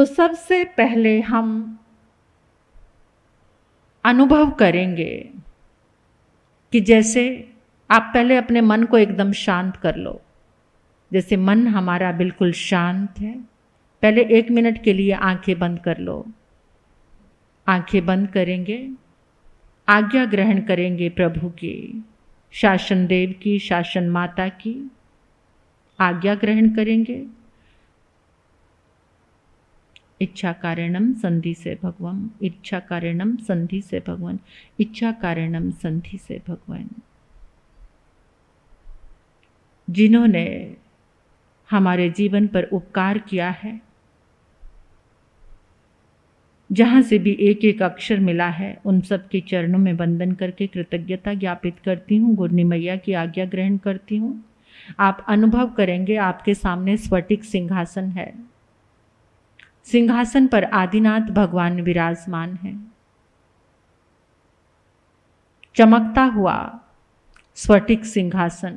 तो सबसे पहले हम अनुभव करेंगे कि जैसे आप पहले अपने मन को एकदम शांत कर लो। जैसे मन हमारा बिल्कुल शांत है, पहले 1 मिनट के लिए आंखें बंद कर लो। आंखें बंद करेंगे, आज्ञा ग्रहण करेंगे प्रभु की, शासन देव की, शासन माता की आज्ञा ग्रहण करेंगे। इच्छा कारणम संधि से भगवान, इच्छा कारणम संधि से भगवान, इच्छा कारणम संधि से भगवान। जिन्होंने हमारे जीवन पर उपकार किया है, जहाँ से भी एक एक अक्षर मिला है, उन सब के चरणों में वंदन करके कृतज्ञता ज्ञापित करती हूँ। गुरनी मैया की आज्ञा ग्रहण करती हूँ। आप अनुभव करेंगे आपके सामने स्फटिक सिंहासन है। सिंहासन पर आदिनाथ भगवान विराजमान है। चमकता हुआ स्फटिक सिंहासन,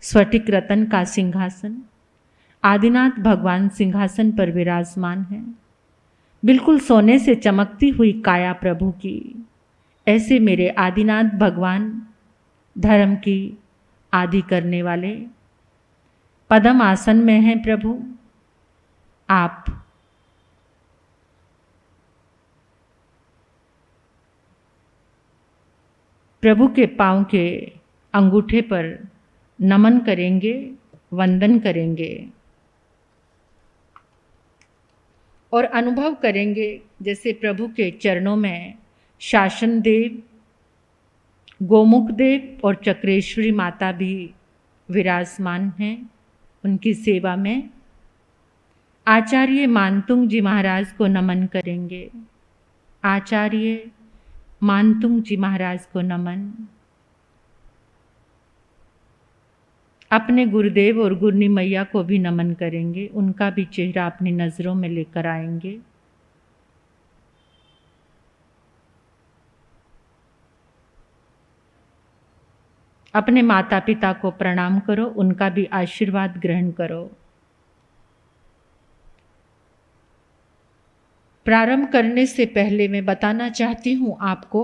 स्फटिक रतन का सिंहासन, आदिनाथ भगवान सिंहासन पर विराजमान है। बिल्कुल सोने से चमकती हुई काया प्रभु की। ऐसे मेरे आदिनाथ भगवान धर्म की आदि करने वाले पद्म आसन में हैं प्रभु। आप प्रभु के पांव के अंगूठे पर नमन करेंगे, वंदन करेंगे और अनुभव करेंगे जैसे प्रभु के चरणों में शासन देव, गोमुख देव और चक्रेश्वरी माता भी विराजमान हैं। उनकी सेवा में आचार्य मानतुंग जी महाराज को नमन करेंगे। आचार्य मानतुंग जी महाराज को नमन। अपने गुरुदेव और गुरनी मैया को भी नमन करेंगे। उनका भी चेहरा अपनी नज़रों में लेकर आएंगे। अपने माता पिता को प्रणाम करो, उनका भी आशीर्वाद ग्रहण करो। प्रारंभ करने से पहले मैं बताना चाहती हूँ आपको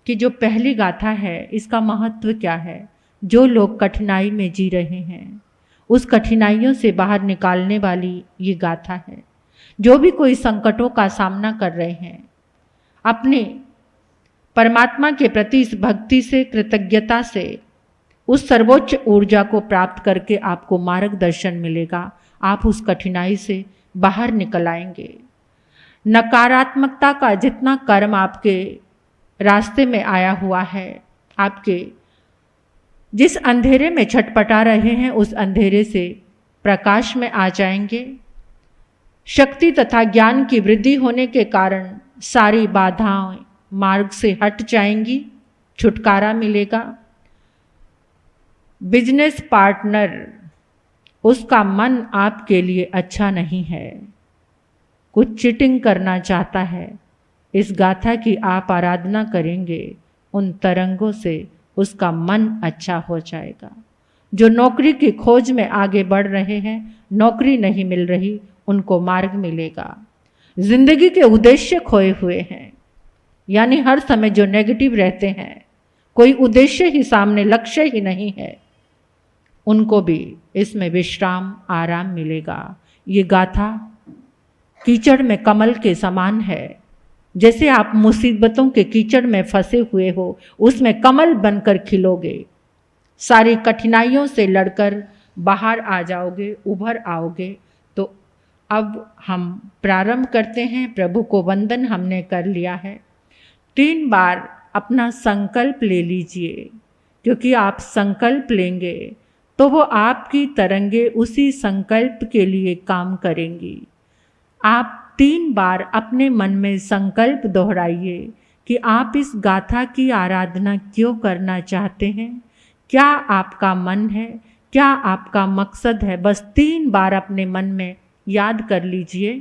कि जो पहली गाथा है इसका महत्व क्या है। जो लोग कठिनाई में जी रहे हैं, उस कठिनाइयों से बाहर निकालने वाली ये गाथा है। जो भी कोई संकटों का सामना कर रहे हैं, अपने परमात्मा के प्रति इस भक्ति से, कृतज्ञता से उस सर्वोच्च ऊर्जा को प्राप्त करके आपको मार्गदर्शन मिलेगा। आप उस कठिनाई से बाहर निकल आएंगे। नकारात्मकता का जितना कर्म आपके रास्ते में आया हुआ है, आपके जिस अंधेरे में छटपटा रहे हैं, उस अंधेरे से प्रकाश में आ जाएंगे। शक्ति तथा ज्ञान की वृद्धि होने के कारण सारी बाधाएं मार्ग से हट जाएंगी, छुटकारा मिलेगा। बिजनेस पार्टनर, उसका मन आपके लिए अच्छा नहीं है, कुछ चीटिंग करना चाहता है। इस गाथा की आप आराधना करेंगे, उन तरंगों से उसका मन अच्छा हो जाएगा। जो नौकरी की खोज में आगे बढ़ रहे हैं, नौकरी नहीं मिल रही, उनको मार्ग मिलेगा। जिंदगी के उद्देश्य खोए हुए हैं, यानी हर समय जो नेगेटिव रहते हैं, कोई उद्देश्य ही सामने, लक्ष्य ही नहीं है, उनको भी इसमें विश्राम, आराम मिलेगा। ये गाथा कीचड़ में कमल के समान है। जैसे आप मुसीबतों के कीचड़ में फंसे हुए हो, उसमें कमल बनकर खिलोगे, सारी कठिनाइयों से लड़कर बाहर आ जाओगे, उभर आओगे। तो अब हम प्रारंभ करते हैं। प्रभु को वंदन हमने कर लिया है। 3 बार अपना संकल्प ले लीजिए, क्योंकि आप संकल्प लेंगे तो वो आपकी तरंगे उसी संकल्प के लिए काम करेंगी। आप 3 बार अपने मन में संकल्प दोहराइए कि आप इस गाथा की आराधना क्यों करना चाहते हैं, क्या आपका मन है, क्या आपका मकसद है। बस 3 बार अपने मन में याद कर लीजिए।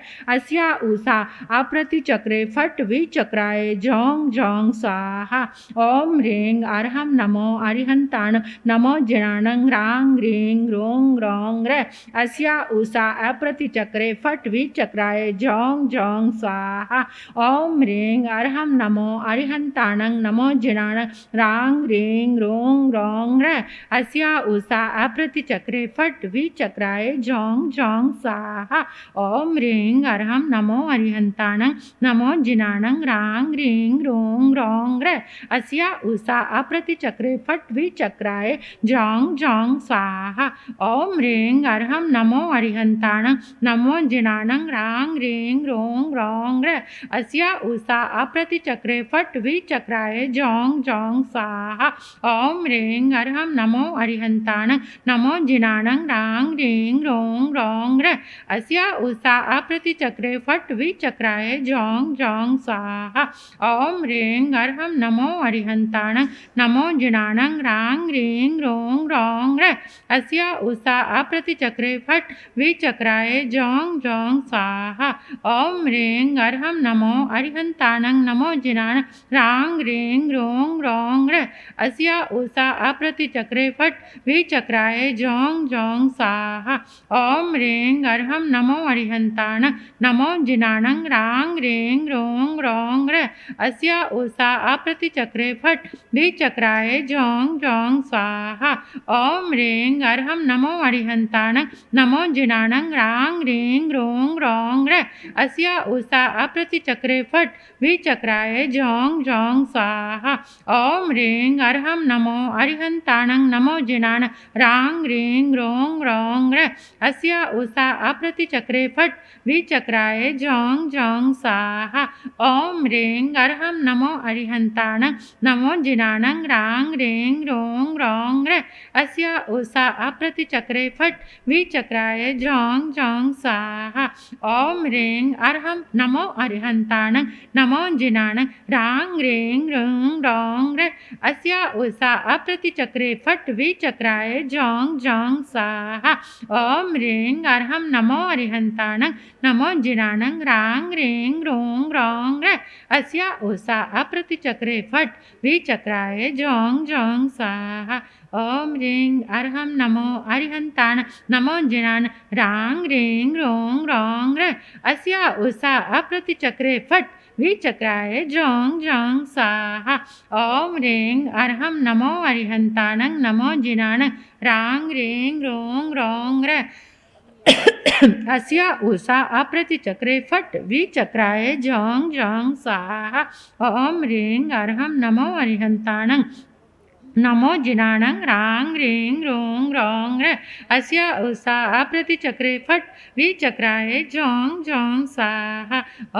अस्या उषा अप्रतिचक्रे फट् विचक्राय झौं झौं स्वाहा। ओम ह्रीं अर्हं नमो अरिहन्ताण नमो जिनानं ह्रां ह्रीं ह्रूं ह्रौं ह्रैं। अस्या उषा अप्रतिचक्रे फट् विचक्राय झौं झौं स्वाहा। ओम ह्रीं अर्हं नमो अरिहन्ताणं नमो जिनानं ह्रां ह्रीं ह्रूं ह्रौं ह्रैं। अस्या उषा अप्रतिचक्रे फट् विचक्राय झौं झौं स्वाहा। ओम ह्रीं अर्हं नमो अरिहन्ताणं नमो जिनानं ह्रां ह्रीं ह्रूं ह्रौं ह्रैं। अस्या उषा अप्रतिचक्रे फट् विचक्राय झौं झौं स्वाहा। ओम ह्रीं अर्हं नमो अरिहन्ताणं नमो जिनानं ह्रां ह्रीं ह्रूं ह्रौं ह्रैं। अस्या उषा अप्रतिचक्रे फट् विचक्राय झौं झौं स्वाहा। ओम ह्रीं अर्हं नमो अरिहन्ताणं नमो जिनानं ह्रां ह्रीं ह्रूं ह्रौं ह्रैं। अस्या उषा अप्रतिचक्रे फट् विचक्राय झौं झौं स्वाहा। ओम ह्रीं अर्हं नमो अरिहन्ताणं नमो जिनानं ह्रां ह्रीं ह्रूं ह्रौं ह्रैं। अस्या उषा अप्रतिचक्रे फट् विचक्राय झौं झौं स्वाहा। ओम ह्रीं अर्हं नमो अरिहन्ताणं नमो जिनानं ह्रां ह्रीं ह्रूं ह्रौं ह्रैं। अस्या उषा अप्रतिचक्रे फट् विचक्राय झौं झौं स्वाहा। ओम ह्रीं अर्हं नमो अरिहन्ताणं नमो जिनानं ह्रां ह्रीं ह्रूं ह्रौं ह्रैं। अस्या उषा अप्रतिचक्रे फट् विचक्राय झौं झौं स्वाहा। ओम ह्रीं अर्हं नमो अरिहन्ताणं नमो जिनानं ह्रां ह्रीं ह्रूं ह्रौं ह्रैं। अस्या उषा अप्रतिचक्रे फट् विचक्राय झौं झौं स्वाहा। ओम ह्रीं अर्हं नमो अरिहन्ताणं नमो जिनानं ह्रां ह्रीं ह्रूं ह्रौं ह्रैं। अस्या उषा अप्रतिचक्रे फट् विचक्राय झौं झौं स्वाहा। ओम ह्रीं अर्हं नमो अरिहन्ताणं नमो जिनानं ह्रां ह्रीं ह्रूं ह्रौं ह्रैं। अस्या उषा अप्रतिचक्रे फट् विचक्राय झौं झौं स्वाहा। ओम ह्रीं अर्हं नमो अरिहन्ताणं नमो जिनानं ह्रां ह्रीं ह्रूं ह्रौं ह्रैं। अस्या उषा अप्रतिचक्रे फट् विचक्राय झौं झौं स्वाहा। ओम ह्रीं अर्हं नमो अरिहन्ताणं नमो जिनानं ह्रां ह्रीं ह्रूं ह्रौं ह्रैं। अस्या उषा अप्रतिचक्रे फट् विचक्राय झौं झौं स्वाहा। ओम ह्रीं अर्हं नमो अरिहन्ताणं नमो जिनानं ह्रां ह्रीं ह्रूं ह्रौं ह्रैं। अस्या उषा अप्रतिचक्रे फट् विचक्राय झौं झौं स्वाहा। ओम ह्रीं अर्हं नमो अरिहन्ताणं नमो जिनानं ह्रां ह्रीं ह्रूं ह्रौं ह्रैं। अस्या उषा अप्रतिचक्रे फट् विचक्राय झौं झौं स्वाहा। ओम ह्रीं अर्हं नमो अरिहन्ताणं नमो जिनानं ह्रां ह्रीं ह्रूं ह्रौं ह्रैं। अस्या उषा अप्रतिचक्रे फट् विचक्राय झौं झौं स्वाहा।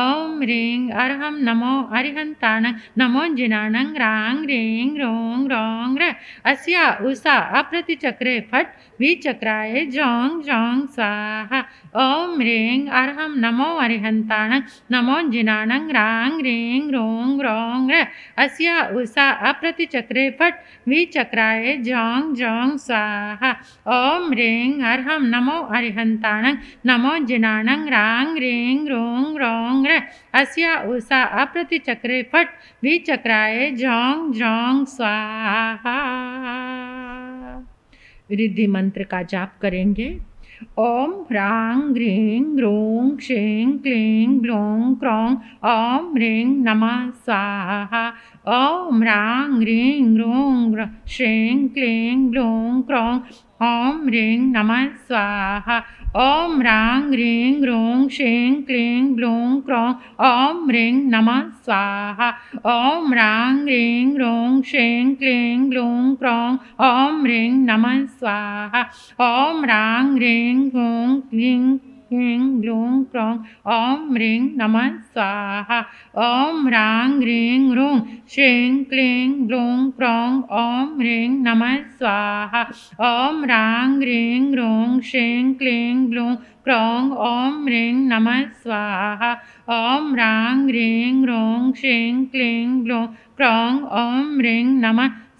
ओम ह्रीं अर्हं नमो अरिहन्ताणं नमो जिनानं ह्रां ह्रीं ह्रूं ह्रौं ह्रैं। अस्या उषा अप्रतिचक्रे फट् विचक्राय झौं झौं स्वाहा। ओम ह्रीं अर्हं नमो अरिहन्ताणं नमो जिनानं ह्रां ह्रीं ह्रूं ह्रौं ह्रैं। अस्या उषा अप्रतिचक्रे फट् विचक्राय झौं झौं स्वाहा। ओम ह्रीं अर्हं नमो अरिहन्ताणं नमो जिनानं ह्रां ह्रीं ह्रूं ह्रौं ह्रैं। अस्या उषा अप्रतिचक्रे फट् विचक्राय झौं झौं स्वाहा। रिद्धि मंत्र का जाप करेंगे। ओम ह्रां ह्रीं ह्रूं श्रीं क्लीं ग्लूं क्रौं ओम ह्रीं नमः स्वाहा। ओम ह्रां ह्रीं ह्रूं श्रीं क्लीं ग्लूं क्रौं ओम ह्रीं नमः स्वाहा। ओम ह्रां ह्रीं ह्रूं श्रीं क्लीं ग्लूं क्रौं ओम ह्रीं नमः स्वाहा। ओम ह्रां ह्रीं ह्रूं श्रीं क्लीं ग्लूं क्रौं ओम ह्रीं नमः स्वाहा। ओम ह्रां ह्रीं ह्रूं क्लीं ग्लूं क्रौं ओम ह्रीं नमः स्वाहा। ओम ह्रां ह्रीं ह्रूं श्रीं क्लीं ग्लूं क्रौं ओम ह्रीं नमः स्वाहा। ओम ह्रां ह्रीं ह्रूं श्रीं क्लीं ग्लूं क्रौं ओम ह्रीं नमः स्वाहा। ओम ह्रां ह्रीं ह्रूं श्रीं क्लीं ग्लूं क्रौं ओम ह्रीं नमः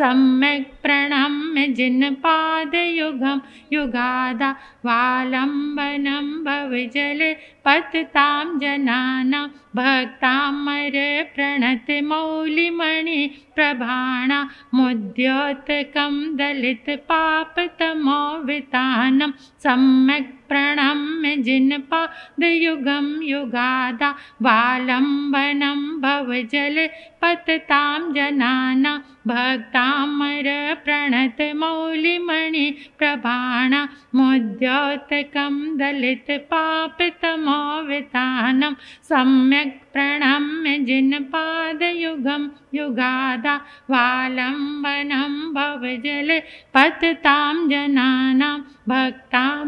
सम्यक् प्रणम्य जिनपादयुगं युगादा वालम्बनं भवजले पततां जनानां भक्तामर प्रणतमौलिमणि प्रभाणा मुद्योतकं दलितपापतमोवितानं सम्यक् प्रणम्य जिनपादयुगं युगादा वालम्बनं भवजले पततां जनानां भक्तामर प्रणतमौलिमणि प्रभाणा मुद्योतकं दलितपापतमोवितानं सम्यक् प्रणम्य जिनपादयुगं युगादा वालम्बनं भवजले पततां जनानां भक्तां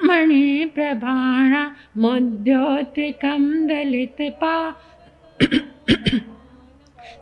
मणिप्रभाणा मुद्योतकं दलितपा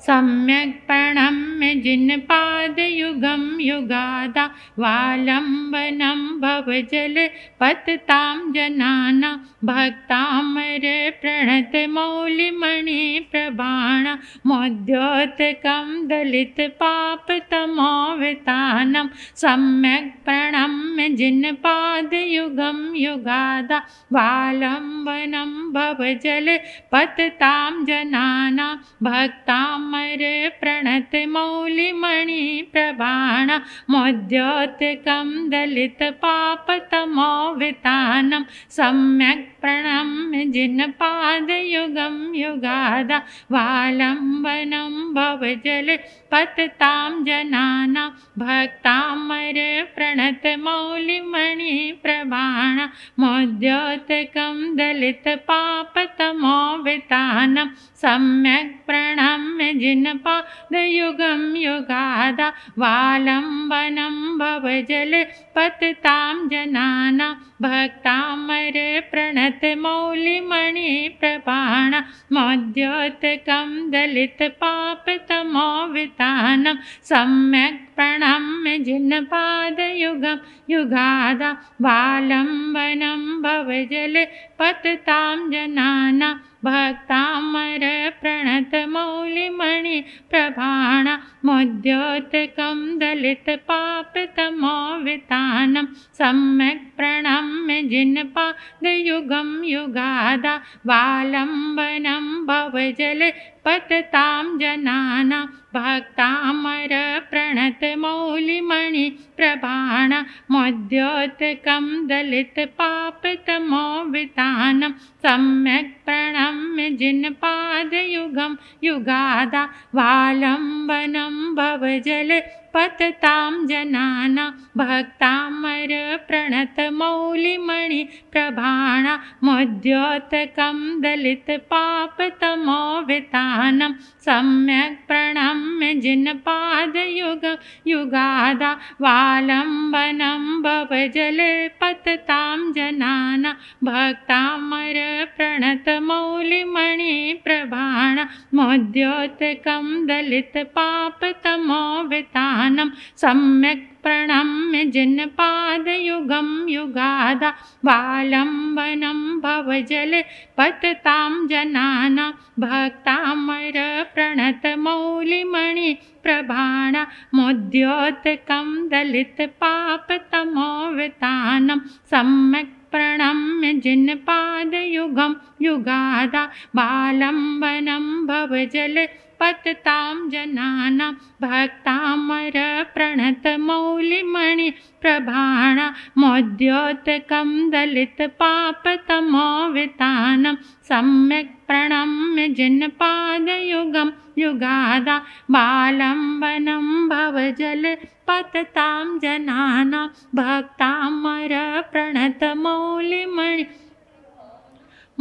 सम्यक् प्रणम्य जिनपादयुगं युगादा वालम्बनं भवजले पततां जनानां भक्तामर प्रणतमौलिमणि प्रभाणा मुद्योतकं दलितपापतमोवितानं सम्यक् प्रणम्य जिनपादयुगं युगादा वालम्बनं भवजले पततां जनानां भक्तामर प्रणतमौलिमणि प्रभाणा मुद्योतकं दलितपापतमोवितानं सम्यक् प्रणम्य जिनपादयुगं युगादा वालम्बनं भवजले पततां जनानां भक्तामर प्रणतमौलिमणि प्रभाणा मुद्योतकं दलितपापतमोवितानं सम्यक् प्रणम्य जिनपादयुगं युगादा वालम्बनं भवजले पततां जनानां भक्तामर प्रणतमौलिमणि प्रभाणा मुद्योतकं दलितपापतमोवितानं सम्यक् प्रणम्य जिनपादयुगं युगादा वालम्बनं भवजले पततां जनानां भक्तामर प्रणतमौलिमणि प्रभाणा मुद्योतकं दलितपापतमोवितानं सम्यक् प्रणम्य जिनपादयुगं युगादा वालम्बनं भवजले पततां जनानां भक्तामर प्रणतमौलिमणि प्रभाणा मुद्योतकं दलितपापतमोवितानं सम्यक् प्रणम्य जिनपादयुगं युगादा वालम्बनं भवजले पततां जनानां भक्तामर प्रणतमौलिमणि प्रभाणा मुद्योतकं दलितपापतमोवितानं सम्यक् प्रणम्य जिनपादयुगं युगादा वालम्बनं भवजले पततां जनानां भक्तामर प्रणतमौलिमणि प्रभाणा मुद्योतकं दलितपापतमोवितानं सम्यक् प्रणम्य जिनपादयुगं युगादा वालम्बनं भवजले पततां जनानां भक्तामर प्रणतमौलिमणि प्रभाणा मुद्योतकं दलितपापतमोवितानं सम्यक् प्रणम्य जिनपादयुगं युगादा वालम्बनं भवजले पततां जनानां भक्तामर प्रणतमौलिमणि प्रभाणा मुद्योतकं दलितपापतमोवितानं सम्यक् प्रणम्य जिनपादयुगं युगादा वालम्बनं भवजले पततां जनानां भक्तामर प्रणतमौलिमणि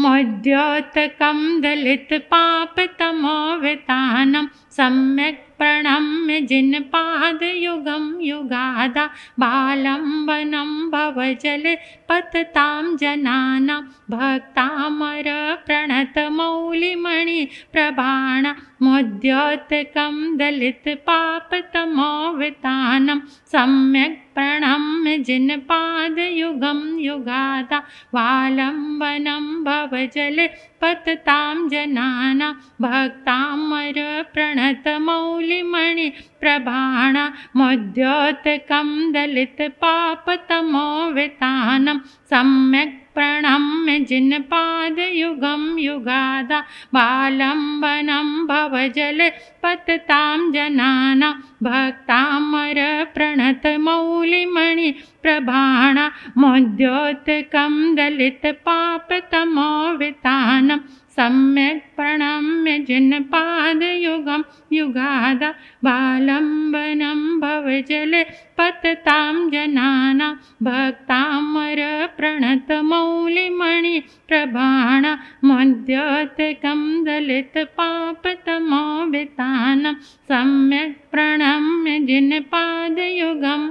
मुद्योतकं दलितपापतमोवितानं सम्यक् प्रणम्य जिनपादयुगं युगादा वालम्बनं भवजले पततां जनानां भक्तामर प्रणतमौलिमणि प्रभाणा मुद्योतकं दलितपापतमोवितानं सम्यक् प्रणम्य जिनपादयुगं युगादा वालम्बनं भवजले पततां जनानां भक्तामर प्रणतमौलिमणि मौलिमणि प्रभाण मोद्योतकं दलितपापतमोवितानं सम्यक् प्रणम्य जिनपादयुगं युगादा बालम्बनं भवजले पततां जनानां भक्तामर प्रणतमौलिमणि प्रभाण मोद्योतकं दलितपापतमोवितानं सम्यक् प्रणम्य जिनपादयुगं युगादा बालम्बनं भवजले पततां जनानां भक्तामर प्रणतमौलिमणि प्रभाण मोद्योतकं दलितपापतमोवितानं सम्यक् प्रणम्य जिनपादयुगं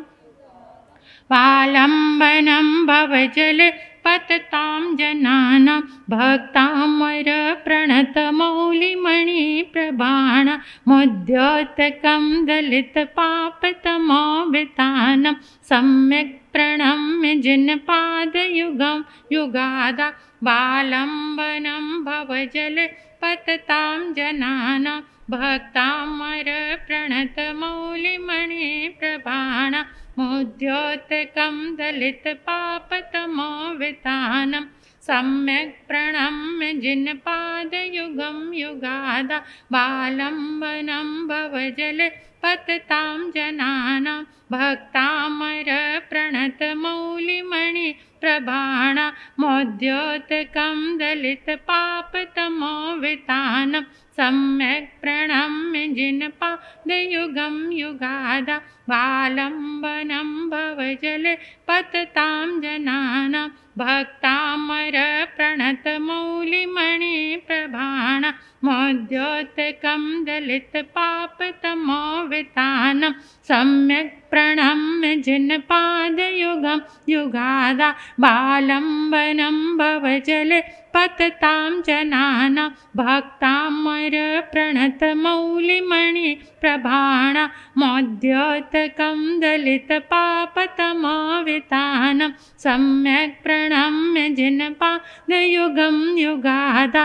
बालम्बनं भवजले पततां जनानां भक्तामर प्रणतमौलिमणि प्रभाण मोद्योतकं दलितपापतमोवितानं सम्यक् प्रणम्य जिनपादयुगं युगादा बालम्बनं भवजले पततां जनानां भक्तामर प्रणतमौलिमणि प्रभाण मोद्योतकं दलितपापतमोवितानं सम्यक् प्रणम्य जिनपादयुगं युगादा बालम्बनं भवजले पततां जनानां भक्तामर प्रणतमौलिमणि प्रभाण मोद्योतकं दलितपापतमोवितानं सम्यक् प्रणम्य जिनपादयुगं युगादा बालम्बनं भवजले पततां जनानां भक्तामर प्रणतमौलिमणि प्रभाण मोद्योतकं दलितपापतमोवितानं सम्यक् प्रणम्य जिनपादयुगं युगादा बालम्बनं भवजले पततां जनानां भक्तामर प्रणतमौलिमणि प्रभाण मोद्योतकं दलितपापतमोवितानं सम्यक् प्रणम्य जिनपादयुगं युगादा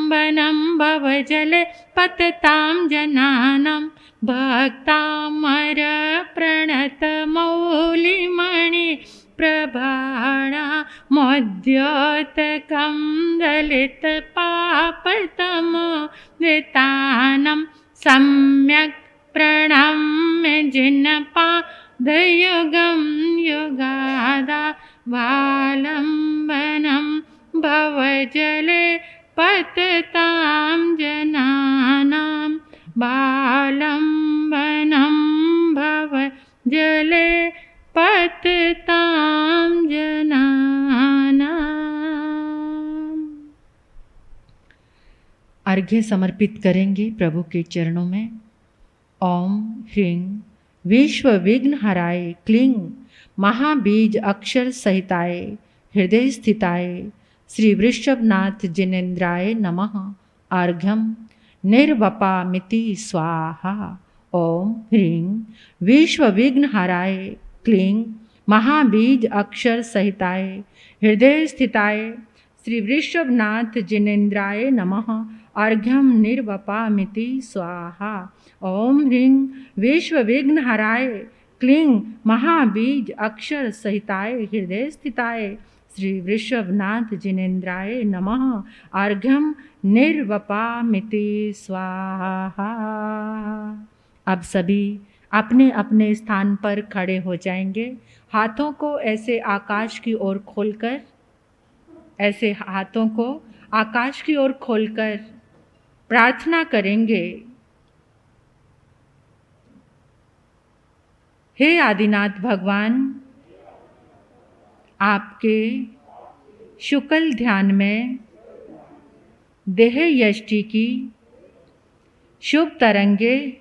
बालम्बनं भवजले पततां जनानां भक्तामर प्रणतमौलिमणि प्रभाण मोद्योतकं दलितपापतमोवितानं सम्यक् प्रणम्य जिनपादयुगं युगादा बालम्बनं भवजले पततां जनानां बालम्बनं भवजले पततां जनानां। अर्घ्य समर्पित करेंगे प्रभु के चरणों में। ओम ह्रीं विश्व विघ्न हराय क्लीं महाबीज अक्षर सहिताय हृदय स्थिताय श्री वृषभनाथ जिनेन्द्राय नमः। अर्घ्यम निर्वपामिति स्वाहा। ओम ह्रीं विश्व विघ्न हराय क्लीं महाबीज अक्षर सहिताय हृदय स्थिताय श्री वृषभनाथ जिनेन्द्राय नमः। अर्घ्यम निर्वपामिति स्वाहा। ओम ह्रीं विश्व विघ्न हराय क्लीं महाबीज अक्षर सहिताय हृदय स्थिताय श्री वृषभनाथ जिनेन्द्राय नमः। अर्घ्यम निर्वपामिति स्वाहा। अब सभी अपने अपने स्थान पर खड़े हो जाएंगे। हाथों को ऐसे आकाश की ओर खोलकर, ऐसे हाथों को आकाश की ओर खोलकर प्रार्थना करेंगे। हे आदिनाथ भगवान, आपके शुक्ल ध्यान में देह यष्टि की शुभ तरंगे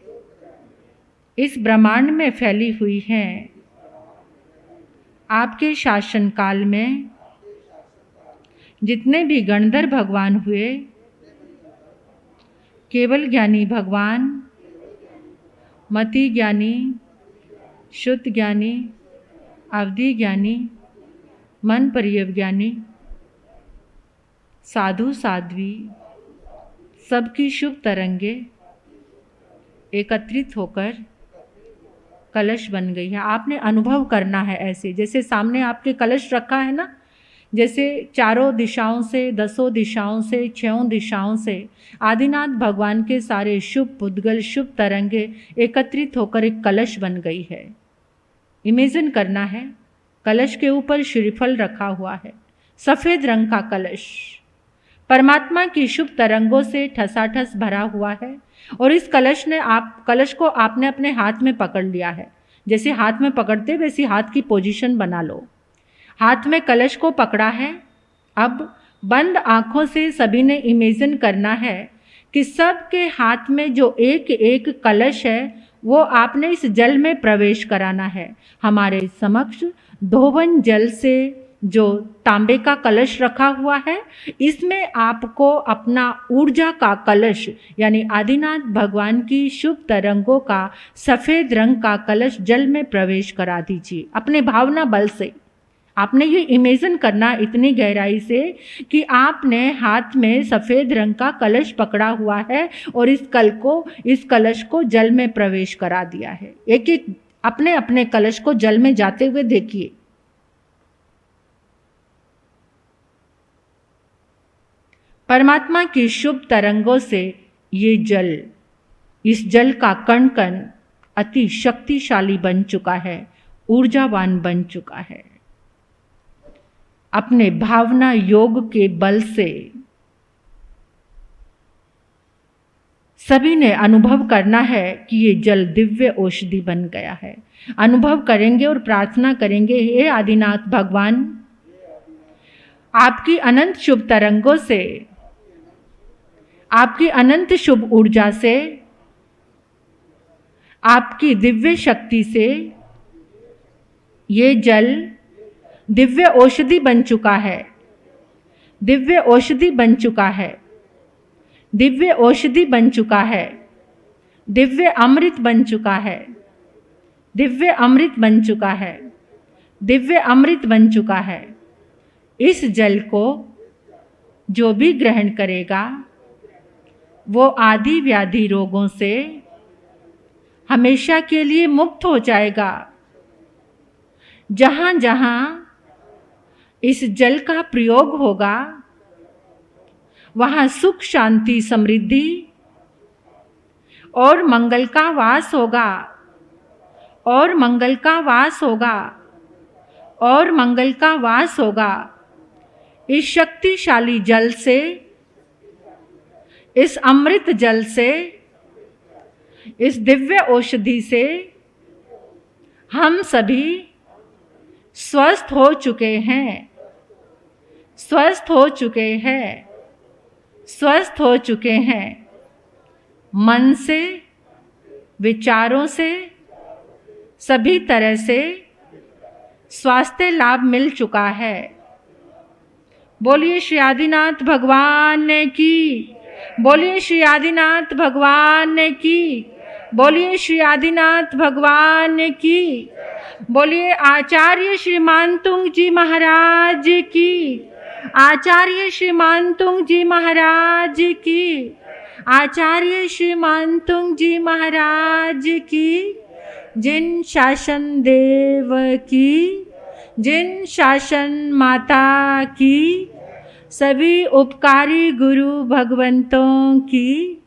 इस ब्रह्मांड में फैली हुई हैं। आपके शासन काल में जितने भी गणधर भगवान हुए, केवल ज्ञानी भगवान, मति ज्ञानी, शुद्ध ज्ञानी, अवधि ज्ञानी, मन परियव ज्ञानी, साधु साध्वी, सबकी शुभ तरंगे एकत्रित होकर कलश बन गई है। आपने अनुभव करना है ऐसे, जैसे सामने आपके कलश रखा है ना, जैसे चारों दिशाओं से, दसों दिशाओं से, छयों दिशाओं से आदिनाथ भगवान के सारे शुभ पुद्गल, शुभ तरंगे एकत्रित होकर एक कलश बन गई है। इमेजिन करना है, कलश के ऊपर श्रीफल रखा हुआ है, सफ़ेद रंग का कलश परमात्मा की शुभ तरंगों से ठसाठस भरा हुआ है। और इस कलश को आपने अपने हाथ में पकड़ लिया है। जैसे हाथ में पकड़ते वैसी हाथ की पोजीशन बना लो। हाथ में कलश को पकड़ा है। अब बंद आँखों से सभी ने इमेजिन करना है कि सबके हाथ में जो एक एक कलश है वो आपने इस जल में प्रवेश कराना है। हमारे समक्ष धोवन जल से जो तांबे का कलश रखा हुआ है, इसमें आपको अपना ऊर्जा का कलश यानी आदिनाथ भगवान की शुभ तरंगों का सफ़ेद रंग का कलश जल में प्रवेश करा दीजिए अपने भावना बल से। आपने ये इमेजिन करना इतनी गहराई से कि आपने हाथ में सफ़ेद रंग का कलश पकड़ा हुआ है और इस कलश को जल में प्रवेश करा दिया है। एक एक अपने अपने कलश को जल में जाते हुए देखिए। परमात्मा की शुभ तरंगों से ये जल, इस जल का कण कण अति शक्तिशाली बन चुका है, ऊर्जावान बन चुका है। अपने भावना योग के बल से सभी ने अनुभव करना है कि ये जल दिव्य औषधि बन गया है। अनुभव करेंगे और प्रार्थना करेंगे, हे आदिनाथ भगवान, आपकी अनंत शुभ तरंगों से, आपकी अनंत शुभ ऊर्जा से, आपकी दिव्य शक्ति से ये जल दिव्य औषधि बन चुका है, दिव्य औषधि बन चुका है, दिव्य औषधि बन चुका है, दिव्य अमृत बन चुका है, दिव्य अमृत बन चुका है, दिव्य अमृत बन चुका है। इस जल को जो भी ग्रहण करेगा वो आदि व्याधि रोगों से हमेशा के लिए मुक्त हो जाएगा। जहाँ जहाँ इस जल का प्रयोग होगा वहाँ सुख, शांति, समृद्धि और मंगल का वास होगा, और मंगल का वास होगा, और मंगल का वास होगा। इस शक्तिशाली जल से, इस अमृत जल से, इस दिव्य औषधि से हम सभी स्वस्थ हो चुके हैं, स्वस्थ हो चुके हैं, स्वस्थ हो चुके हैं। मन से, विचारों से, सभी तरह से स्वास्थ्य लाभ मिल चुका है। बोलिए श्री आदिनाथ भगवान की, बोलिए श्री आदिनाथ भगवान की, बोलिए श्री आदिनाथ भगवान की, बोलिए आचार्य श्री मानतुंग जी महाराज की, आचार्य श्री मानतुंग जी महाराज की, आचार्य श्री मानतुंग जी महाराज की। जिन शासन देव की, जिन शासन माता की, सभी उपकारी गुरु भगवंतों की